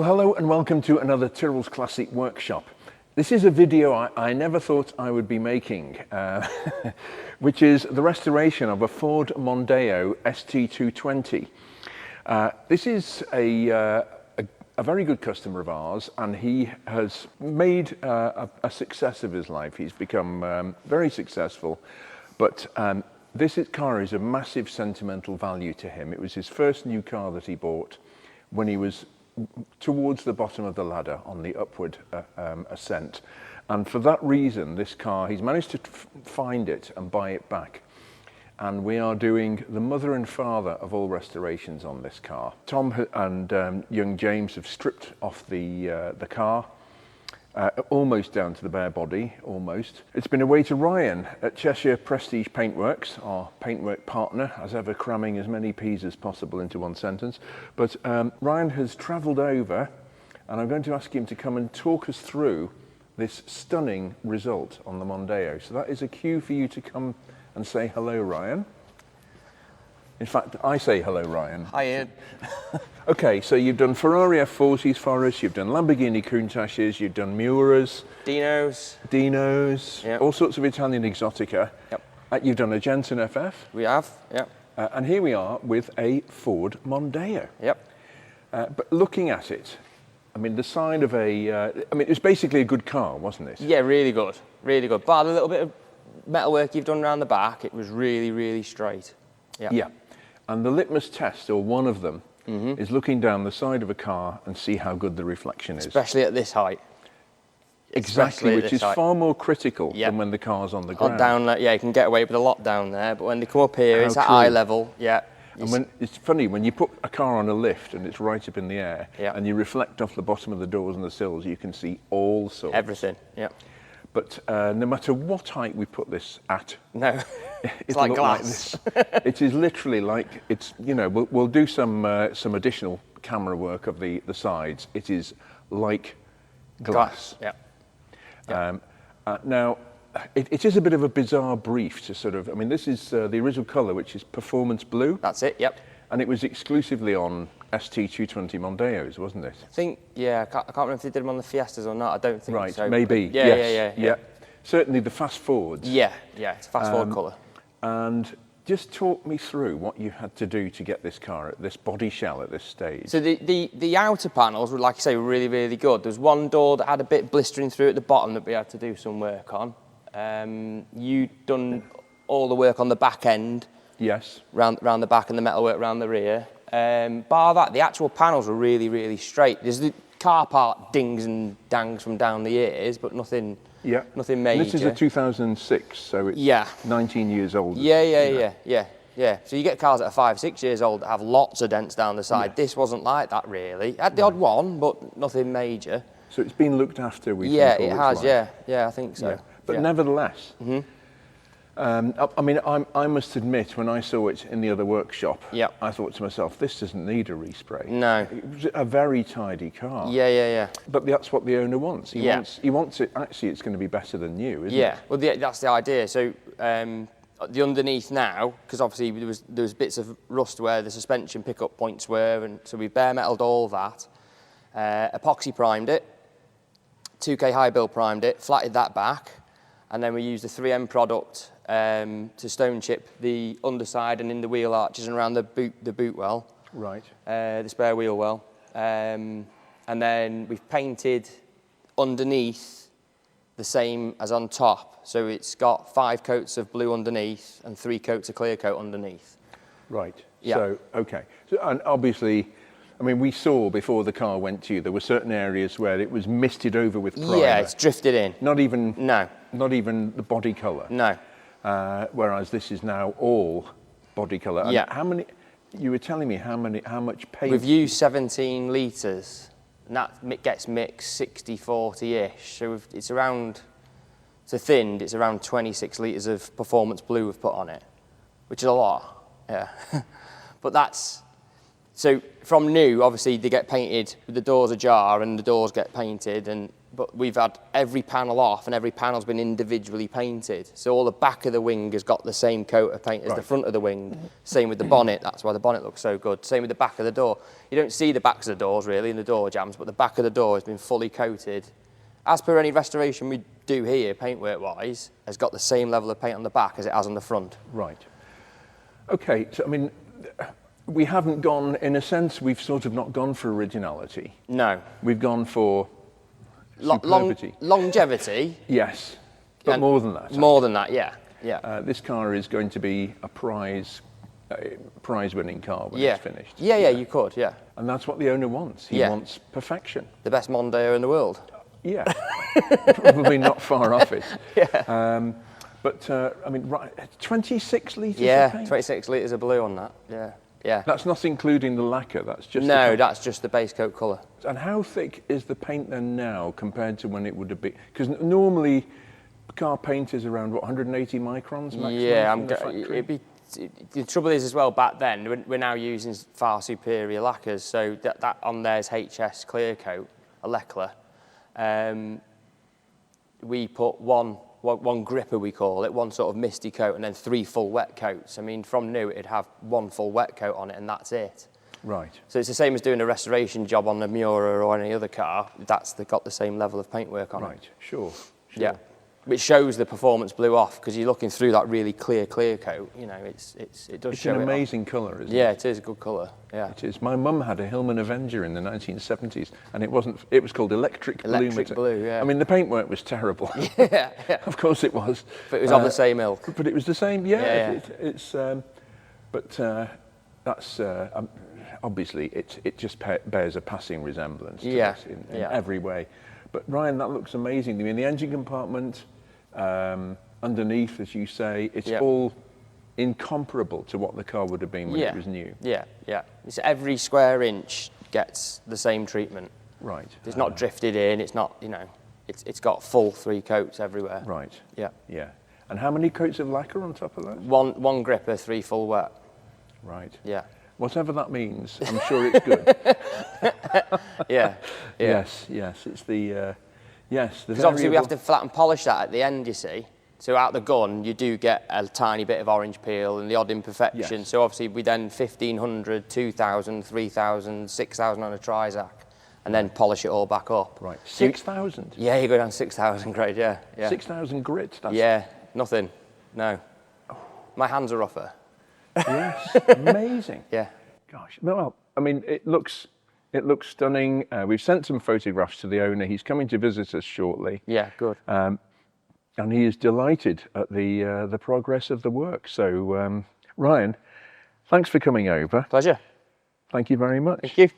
Well, hello and welcome to another Tyrrell's Classic Workshop. This is a video I never thought I would be making, which is the restoration of a Ford Mondeo ST220. This is a very good customer of ours, and he has made a success of his life. He's become very successful, but this car is of massive sentimental value to him. It was his first new car that he bought when he was towards the bottom of the ladder on the upward ascent, and for that reason this car, he's managed to find it and buy it back, and we are doing the mother and father of all restorations on this car. Tom and young James have stripped off the car almost down to the bare body, almost. It's been away to Ryan at Cheshire Prestige Paintworks, our paintwork partner, as ever cramming as many P's as possible into one sentence. But Ryan has travelled over, and I'm going to ask him to come and talk us through this stunning result on the Mondeo. So that is a cue for you to come and say hello, Ryan. In fact, I say hello, Ryan. Hi, Ian. Okay, so you've done Ferrari F40s for us, you've done Lamborghini Countaches, you've done Miuras, Dinos, yep. All sorts of Italian exotica. Yep. You've done a Jensen FF. We have, yep. And here we are with a Ford Mondeo. Yep. But looking at it, I mean, the sign of it was basically a good car, wasn't it? Yeah, really good, really good. But a little bit of metalwork you've done around the back, it was really, really straight. Yep. Yeah. And the litmus test, or one of them, is looking down the side of a car and see how good the reflection is. Especially at this height. Exactly, which is far more critical than when the car's on the ground. Yeah, you can get away with a lot down there, but when they come up here, it's at eye level, yeah. And it's funny, when you put a car on a lift and it's right up in the air, and you reflect off the bottom of the doors and the sills, you can see all sorts. Everything, yeah. But no matter what height we put this at, no, it's like glass. Like this. It is literally like, it's, you know, we'll do some additional camera work of the sides. It is like glass. Yeah. Now, it is a bit of a bizarre brief to sort of, I mean, this is the original colour, which is performance blue. That's it, yep. And it was exclusively on ST220 Mondeos, wasn't it? I think, yeah, I can't remember if they did them on the Fiestas or not. I don't think so. Right, maybe. Yeah, yeah. Certainly the Fast Forwards. Yeah, it's a Fast Forward colour. And just talk me through what you had to do to get this car at this body shell at this stage. So the outer panels were, like I say, really, really good. There was one door that had a bit blistering through at the bottom that we had to do some work on. You'd done all the work on the back end. Yes. Round the back, and the metalwork round the rear. Bar that, the actual panels were really, really straight. There's the car part dings and dangs from down the ears, but nothing major. And this is a 2006, so it's 19 years old. Yeah. So you get cars that are 5, 6 years old that have lots of dents down the side. This wasn't like that, really. It had the odd one, but nothing major. So it's been looked after, we think. Yeah, it has, yeah, I think so. Yeah. But nevertheless, I mean, I must admit, when I saw it in the other workshop, I thought to myself, this doesn't need a respray. No. It was a very tidy car. Yeah. But that's what the owner wants. He wants it, actually, it's going to be better than new, isn't it? Yeah, well, that's the idea. So the underneath now, because obviously there was bits of rust where the suspension pickup points were, and so we bare metaled all that, epoxy primed it, 2K high build primed it, flatted that back, and then we used the 3M product to stone chip the underside and in the wheel arches and around the boot well. Right. The spare wheel well. And then we've painted underneath the same as on top. So it's got 5 coats of blue underneath and 3 coats of clear coat underneath. Right. Yeah. So, okay. So, and obviously, I mean, we saw before the car went to you, there were certain areas where it was misted over with primer. Yeah, it's drifted in. Not even the body colour. No. Whereas this is now all body colour. And how many? You were telling me how much paint. We've used 17 litres, and that gets mixed 60-40-ish. So it's around, to thinned, it's around 26 litres of performance blue we've put on it, which is a lot. Yeah. But that's. So from new, obviously they get painted with the doors ajar, and the doors get painted, and but we've had every panel off and every panel's been individually painted. So all the back of the wing has got the same coat of paint as the front of the wing. Same with the bonnet, that's why the bonnet looks so good. Same with the back of the door. You don't see the backs of the doors really in the door jambs, but the back of the door has been fully coated. As per any restoration we do here, paintwork-wise, has got the same level of paint on the back as it has on the front. Right. Okay, so I mean, we haven't gone, in a sense, we've sort of not gone for originality. No. We've gone for superbity. Longevity. Yes, but more than that. More than that, yeah. Yeah. This car is going to be a prize-winning car when it's finished. Yeah, you could, yeah. And that's what the owner wants. He wants perfection. The best Mondeo in the world. Yeah, probably not far off it. Yeah. But I mean, right, 26 litres of paint? Yeah, 26 litres of blue on that, yeah. That's not including the lacquer, that's just No, that's just the base coat colour. And how thick is the paint then now compared to when it would have been? Because normally car paint is around, what, 180 microns maximum? Yeah, the trouble is as well, back then, we're now using far superior lacquers, so that on there's HS clear coat, a Leclerc. We put one gripper, we call it, one sort of misty coat, and then 3 full wet coats. I mean, from new, it'd have 1 full wet coat on it, and that's it. Right. So it's the same as doing a restoration job on a Miura or any other car. That's got the same level of paintwork on it. Right, sure. Yeah. Which shows the performance blue off, because you're looking through that really clear coat. You know, it does show it. It's an amazing colour, isn't it? Yeah, it is a good colour. Yeah, it is. My mum had a Hillman Avenger in the 1970s, and it was called electric blue. Electric blue, yeah. I mean, the paintwork was terrible. Yeah. Of course it was. But it was of the same ilk. But it was the same. Yeah. Yeah. That's obviously it just bears a passing resemblance to us in every way. But Ryan, that looks amazing. I mean, the engine compartment. Underneath, as you say, it's all incomparable to what the car would have been when it was new. Yeah. It's every square inch gets the same treatment. Right. It's not drifted in. It's not, you know, it's got full 3 coats everywhere. Right. Yeah. Yeah. And how many coats of lacquer on top of that? One gripper, 3 full wet. Right. Yeah. Whatever that means, I'm sure it's good. Yeah. Yes. It's the. Yes, because obviously we have to flat and polish that at the end, you see. So out the gun, you do get a tiny bit of orange peel and the odd imperfection. Yes. So obviously we then 1,500, 2,000, 3,000, 6,000 on a Trizac, and then polish it all back up. Right, 6,000? Yeah, you go down 6,000 grade, yeah. 6,000 grit? Yeah, nothing, no. My hands are rougher. Yes, amazing. Yeah. Gosh, well, I mean, it looks stunning. We've sent some photographs to the owner. He's coming to visit us shortly. Yeah, good. And he is delighted at the progress of the work. So, Ryan, thanks for coming over. Pleasure. Thank you very much. Thank you.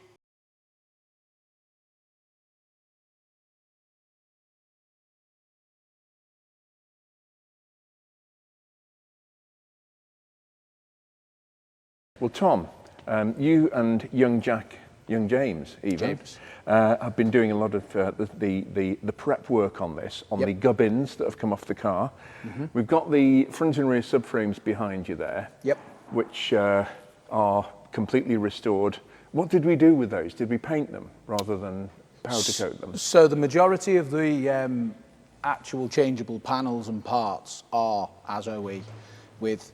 Well, Tom, you and young James even, have been doing a lot of the prep work on this, on the gubbins that have come off the car. Mm-hmm. We've got the front and rear subframes behind you there, which are completely restored. What did we do with those? Did we paint them rather than powder coat them? So the majority of the actual changeable panels and parts are as OE with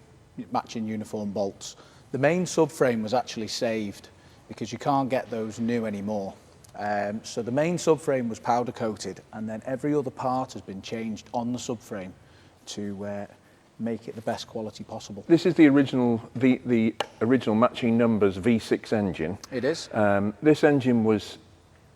matching uniform bolts. The main subframe was actually saved because you can't get those new anymore. So the main subframe was powder coated, and then every other part has been changed on the subframe to make it the best quality possible. This is the original matching numbers V6 engine. It is. This engine was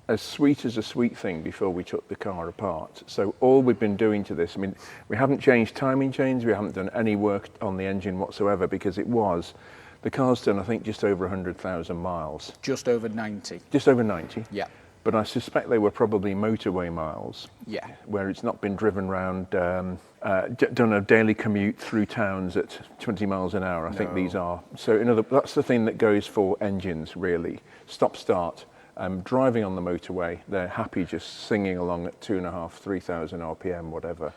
as sweet as a sweet thing before we took the car apart. So all we've been doing to this, I mean, we haven't changed timing chains, we haven't done any work on the engine whatsoever, because the car's done, I think, just over 100,000 miles. Just over 90. Just over 90? Yeah. But I suspect they were probably motorway miles. Yeah. Where it's not been driven round, done a daily commute through towns at 20 miles an hour. I think these are. So that's the thing that goes for engines, really. Stop, start. Driving on the motorway, they're happy just singing along at 2,500, 3,000 RPM, whatever.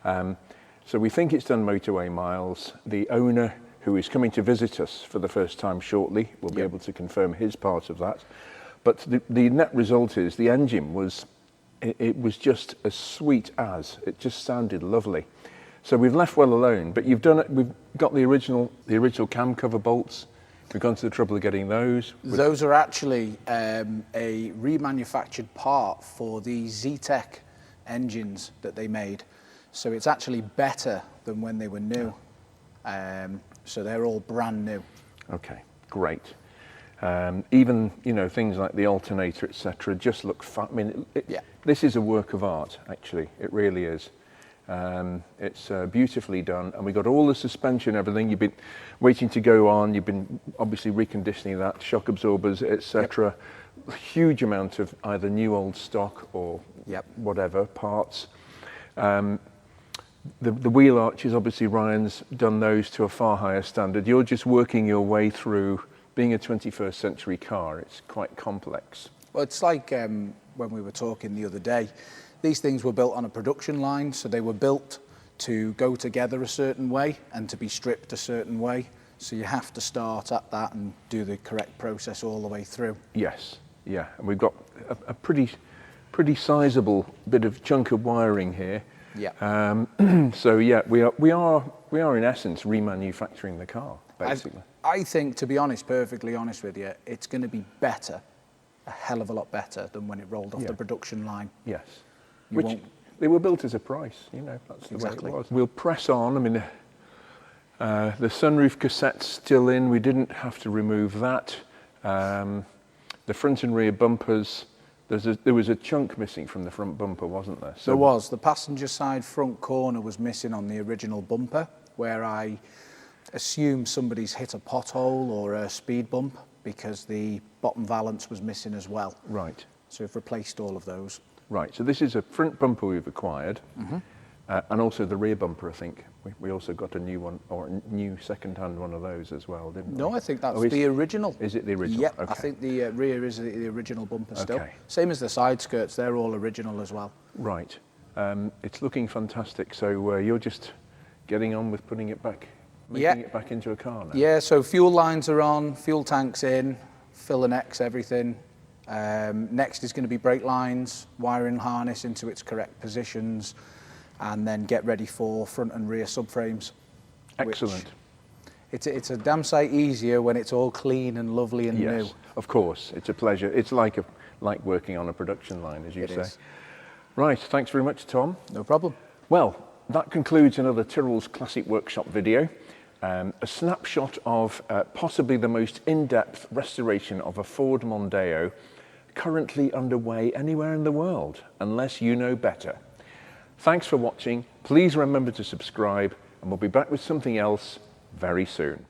So we think it's done motorway miles. The owner, who is coming to visit us for the first time shortly, will be able to confirm his part of that. But the net result is the engine was it was just as sweet as. It just sounded lovely. So we've left well alone, but you've done it. We've got the original cam cover bolts. We've gone to the trouble of getting those. Those are actually a remanufactured part for the Z-Tech engines that they made. So it's actually better than when they were new. So they're all brand new. Okay, great. Even things like the alternator, etc., just look fun. I mean, this is a work of art. Actually, it really is. It's beautifully done, and we got all the suspension, everything. You've been waiting to go on. You've been obviously reconditioning that, shock absorbers, etc. A huge amount of either new old stock or whatever parts. The wheel arches, obviously Ryan's done those to a far higher standard. You're just working your way through. Being a 21st century car, it's quite complex. Well, it's like when we were talking the other day, these things were built on a production line, so they were built to go together a certain way and to be stripped a certain way. So you have to start at that and do the correct process all the way through. Yes, yeah, and we've got a pretty sizable bit of chunk of wiring here. Yeah. So yeah, we are in essence remanufacturing the car, basically. I think, to be honest, perfectly honest with you, it's going to be better, a hell of a lot better than when it rolled off the production line. Yes. Which they were built as a price, that's the way it was. We'll press on. I mean, the sunroof cassette's still in. We didn't have to remove that. The front and rear bumpers, there was a chunk missing from the front bumper, wasn't there? So there was. The passenger side front corner was missing on the original bumper, where I assume somebody's hit a pothole or a speed bump because the bottom valance was missing as well. Right. So we've replaced all of those. Right, so this is a front bumper we've acquired, and also the rear bumper, I think. We also got a new one, or a new second-hand one of those as well, didn't we? No, I think that's the original. Is it the original? Yep, okay. I think the rear is the original bumper still. Okay. Same as the side skirts, they're all original as well. Right. It's looking fantastic, so you're just getting on with putting it back, making it back into a car now? Yeah, so fuel lines are on, fuel tanks in, fill and X, everything. Next is going to be brake lines, wiring harness into its correct positions, and then get ready for front and rear subframes. Excellent. It's a damn sight easier when it's all clean and lovely and new. Yes, of course. It's a pleasure. It's like working on a production line, as you say. Is. Right, thanks very much, Tom. No problem. Well, that concludes another Tyrrell's Classic Workshop video. A snapshot of possibly the most in-depth restoration of a Ford Mondeo currently underway anywhere in the world, unless you know better. Thanks for watching. Please remember to subscribe, and we'll be back with something else very soon.